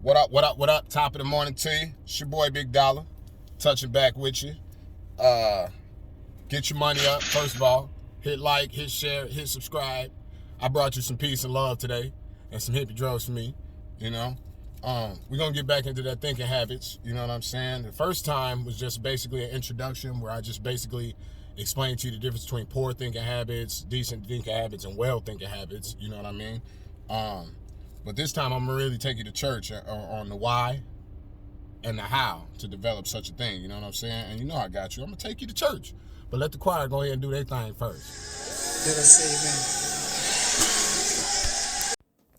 What up, what up, what up? Top of the morning to you. It's your boy Big Dollar. Touching back with you. Get your money up, first of all. Hit like, hit share, hit subscribe. I brought you some peace and love today and some hippie drugs for me, you know. We're going to get back into that thinking habits, you know what I'm saying? The first time was just basically an introduction where I just basically explained to you the difference between poor thinking habits, decent thinking habits, and well thinking habits, you know what I mean? But this time I'm going to really take you to church on the why and the how to develop such a thing, you know what I'm saying? And you know I got you. I'm going to take you to church. But let the choir go ahead and do their thing first. Let us say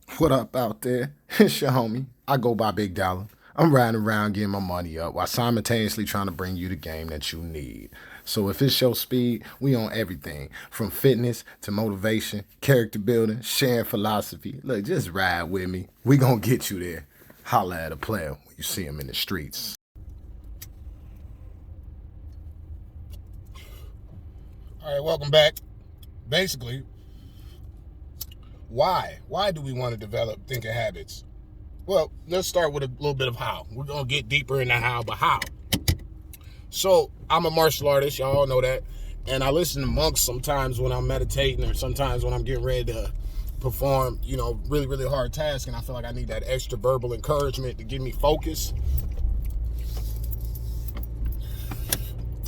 amen. What up out there? It's your homie. I go by Big Dollar. I'm riding around getting my money up while simultaneously trying to bring you the game that you need. So if it's your speed, we on everything from fitness to motivation, character building, sharing philosophy. Look, just ride with me. We gonna get you there. Holla at a player when you see him in the streets. All right, welcome back. Basically, why do we want to develop thinking habits? Well, let's start with a little bit of how. We're going to get deeper into how, but how? So, I'm a martial artist. Y'all know that. And I listen to monks sometimes when I'm meditating or sometimes when I'm getting ready to perform, really, really hard tasks. And I feel like I need that extra verbal encouragement to give me focus.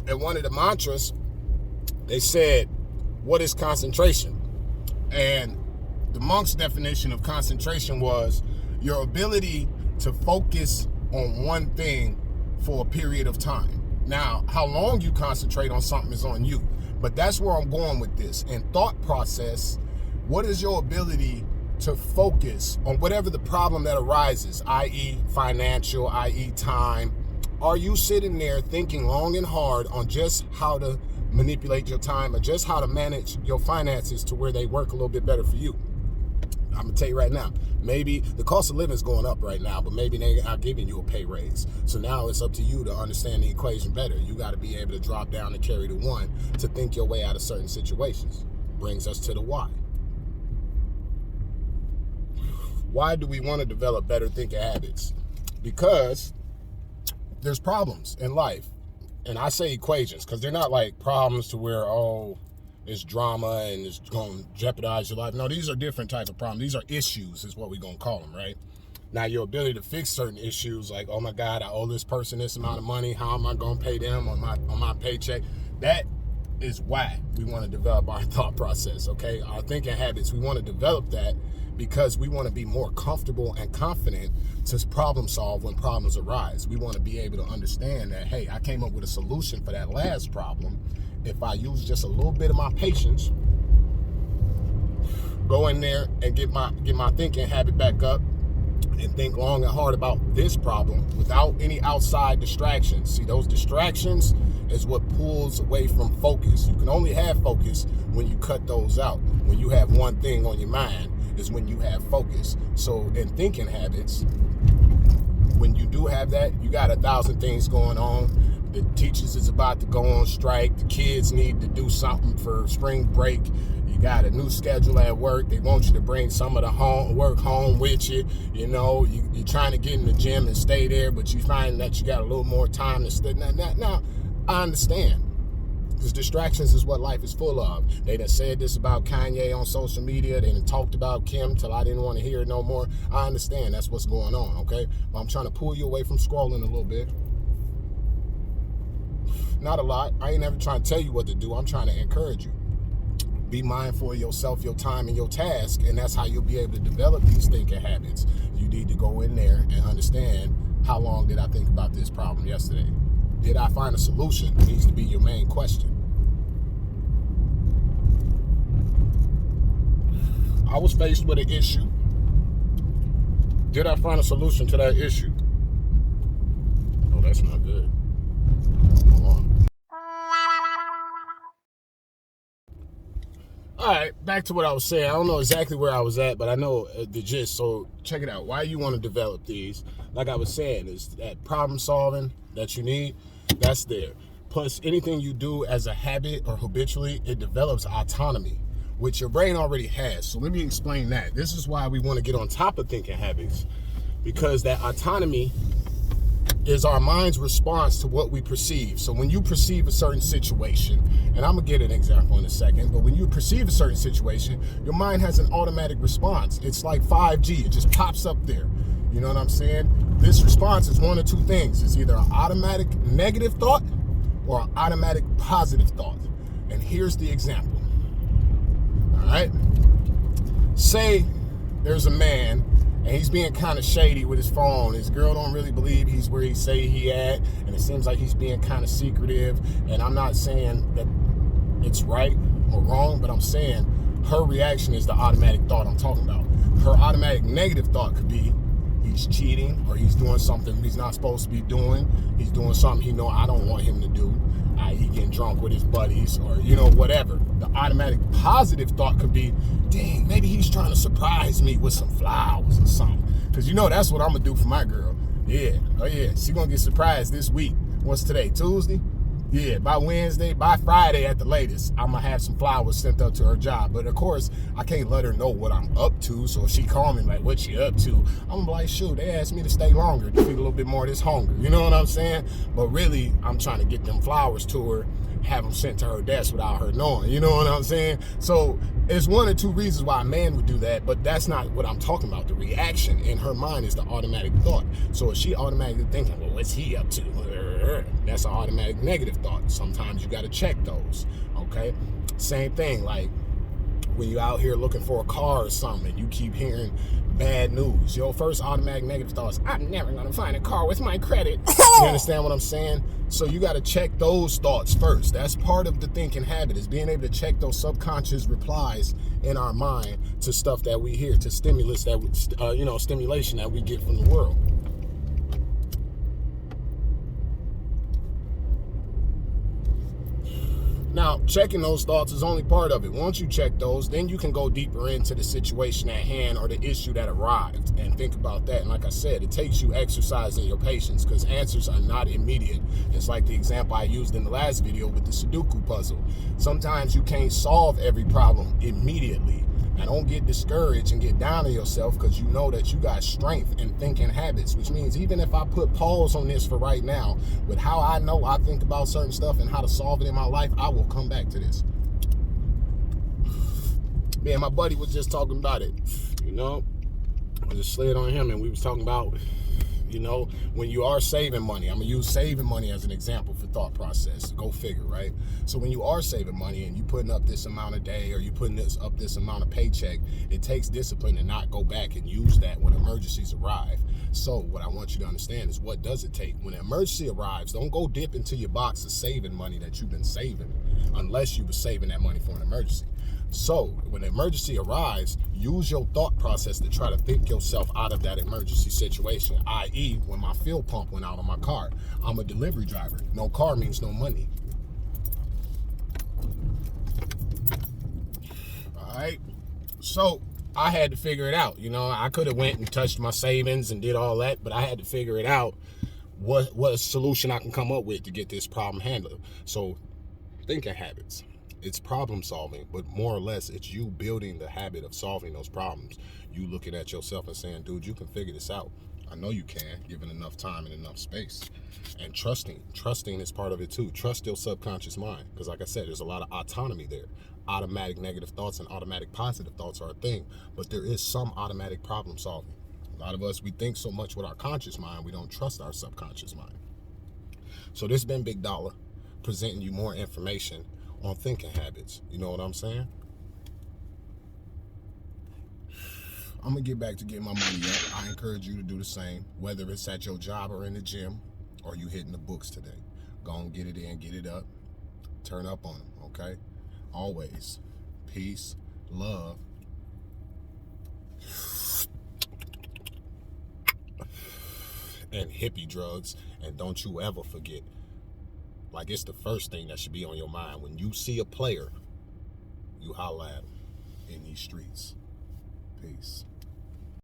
And one of the mantras, they said, what is concentration? And the monk's definition of concentration was your ability to focus on one thing for a period of time. Now, how long you concentrate on something is on you, but that's where I'm going with this. In thought process, what is your ability to focus on whatever the problem that arises, i.e. financial, i.e. time? Are you sitting there thinking long and hard on just how to manipulate your time or just how to manage your finances to where they work a little bit better for you? I'm gonna tell you right now, maybe the cost of living is going up right now, but maybe they are giving you a pay raise. So now it's up to you to understand the equation better. You got to be able to drop down and carry the one to think your way out of certain situations. Brings us to the why. Why do we want to develop better thinking habits? Because there's problems in life. And I say equations because they're not like problems to where, it's drama and it's going to jeopardize your life. No, these are different type of problems. These are issues is what we're going to call them, right? Now, your ability to fix certain issues like, oh my God, I owe this person this amount of money. How am I going to pay them on my paycheck? That is why we want to develop our thought process, okay? Our thinking habits, we want to develop that because we want to be more comfortable and confident to problem solve when problems arise. We want to be able to understand that, hey, I came up with a solution for that last problem. If I use just a little bit of my patience, go in there and get my thinking habit back up and think long and hard about this problem without any outside distractions. See, those distractions is what pulls away from focus. You can only have focus when you cut those out. When you have one thing on your mind is when you have focus. So in thinking habits, when you do have that, you got 1,000 things going on. The teachers is about to go on strike. The kids need to do something for spring break. You got a new schedule at work. They want you to bring some of the work home with you. You're trying to get in the gym and stay there, but you find that you got a little more time to study. Now, I understand. Because distractions is what life is full of. They done said this about Kanye on social media. They done talked about Kim till I didn't want to hear it no more. I understand that's what's going on, okay? But I'm trying to pull you away from scrolling a little bit. Not a lot. I ain't ever trying to tell you what to do. I'm trying to encourage you. Be mindful of yourself, your time, and your task, and that's how you'll be able to develop these thinking habits. You need to go in there and understand, how long did I think about this problem yesterday? Did I find a solution? Needs to be your main question. I was faced with an issue. Did I find a solution to that issue? Oh, that's not good. Hold on. All right, back to what I was saying. I don't know exactly where I was at, but I know the gist. So check it out. Why you want to develop these? Like I was saying, is that problem solving that you need, that's there. Plus, anything you do as a habit or habitually, it develops autonomy, which your brain already has. So let me explain that. This is why we want to get on top of thinking habits. because that autonomy is our mind's response to what we perceive. So when you perceive a certain situation, and I'm gonna get an example in a second, but when you perceive a certain situation, your mind has an automatic response. It's like 5G, it just pops up there. You know what I'm saying? This response is one of two things. It's either an automatic negative thought or an automatic positive thought. And here's the example. All right? Say there's a man and he's being kind of shady with his phone. His girl don't really believe he's where he say he at, and it seems like he's being kind of secretive. And I'm not saying that it's right or wrong, but I'm saying her reaction is the automatic thought I'm talking about. Her automatic negative thought could be he's cheating, or he's doing something he's not supposed to be doing. He's doing something he know I don't want him to do. He getting drunk with his buddies, or whatever. The automatic positive thought could be, dang, maybe he's trying to surprise me with some flowers or something. Because that's what I'm gonna do for my girl. Yeah, oh yeah, she gonna get surprised this week. What's today, Tuesday? Yeah, by Wednesday, by Friday at the latest, I'm gonna have some flowers sent up to her job. But of course, I can't let her know what I'm up to. So if she call me like, what you up to? I'm gonna be like, shoot, they asked me to stay longer to feed a little bit more of this hunger. You know what I'm saying? But really, I'm trying to get them flowers to her, have them sent to her desk without her knowing. You know what I'm saying? So it's one or two reasons why a man would do that, but that's not what I'm talking about. The reaction in her mind is the automatic thought. So if she automatically thinking, well, what's he up to? That's an automatic negative thought. Sometimes you got to check those, okay? Same thing, like when you're out here looking for a car or something, you keep hearing bad news. Your first automatic negative thought is, I'm never going to find a car with my credit. You understand what I'm saying? So you got to check those thoughts first. That's part of the thinking habit, is being able to check those subconscious replies in our mind to stuff that we hear, to stimulus that, stimulation that we get from the world. Now, checking those thoughts is only part of it. Once you check those, then you can go deeper into the situation at hand or the issue that arrived and think about that. And like I said, it takes you exercising your patience, because answers are not immediate. It's like the example I used in the last video with the Sudoku puzzle. Sometimes you can't solve every problem immediately. Now, don't get discouraged and get down on yourself, because you know that you got strength in thinking habits, which means even if I put pause on this for right now, with how I know I think about certain stuff and how to solve it in my life, I will come back to this. Me and my buddy was just talking about it. I just slid on him and we was talking about, when you are saving money. I'm gonna use saving money as an example for thought process. Go figure, right? So when you are saving money and you putting up this amount a day, or you putting up this amount of paycheck, it takes discipline to not go back and use that when emergencies arrive. So what I want you to understand is, what does it take? When an emergency arrives, don't go dip into your box of saving money that you've been saving, unless you were saving that money for an emergency. So when an emergency arrives, use your thought process to try to think yourself out of that emergency situation. I.e., when my fuel pump went out on my car, I'm a delivery driver. No car means no money. All right. So I had to figure it out. I could have went and touched my savings and did all that, but I had to figure it out what solution I can come up with to get this problem handled. So thinking habits. It's problem solving, but more or less it's you building the habit of solving those problems. You looking at yourself and saying, dude, you can figure this out. I know you can, given enough time and enough space. And trusting is part of it too. Trust your subconscious mind, because like I said, there's a lot of autonomy there. Automatic negative thoughts and automatic positive thoughts are a thing, but there is some automatic problem solving. A lot of us, we think so much with our conscious mind, we don't trust our subconscious mind. So this has been Big Dollar, presenting you more information on thinking habits. You know what I'm saying? I'm gonna get back to getting my money up. I encourage you to do the same, whether it's at your job or in the gym, or you hitting the books today. Go and get it in, get it up, turn up on them, okay? Always peace, love, and hippie drugs. And don't you ever forget, like, it's the first thing that should be on your mind. When you see a player, you holla at him in these streets. Peace.